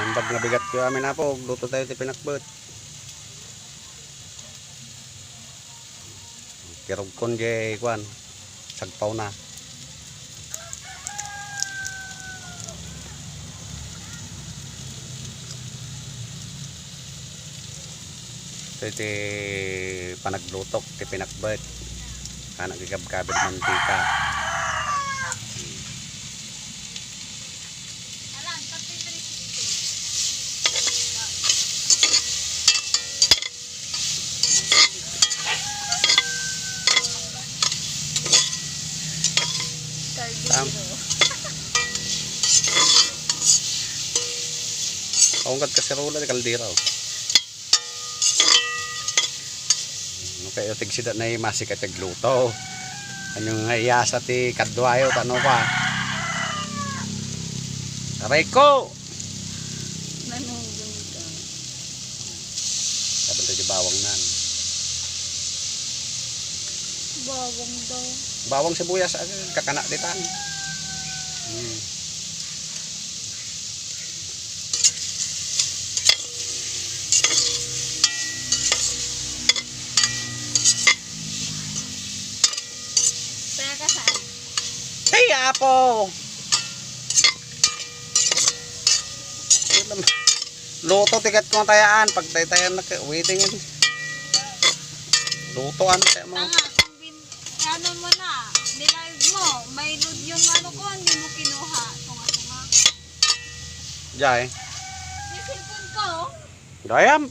Imbag nga bigat ko amin na po. Luto tayo ti pinakbet. Kirog kon jay kwan. Sagpaw na. Ito iti panaglutok ti pinakbet. Kanak gigab-kabit mantika. Kaungkat kaserola di kaldira. No kayo tigsida na imasi ka tagluto. Anyong iyasa ti kadwayo tano pa. Aray ko. Nanunggun ka. Sabi tayo bawang nan. Bawang daw. Bawang sibuyas kakana ditan. Kaya ka saan? Hey, apo! Luto tigat ko tayaan. Pag tayo na waiting in. Lutoan tayo mo. Tanga, kung ano mo na, nilive mo, may load yung ano ko, hindi mo kinuha. Tunga-tunga. Jai. Yung cellphone ko, Dayam.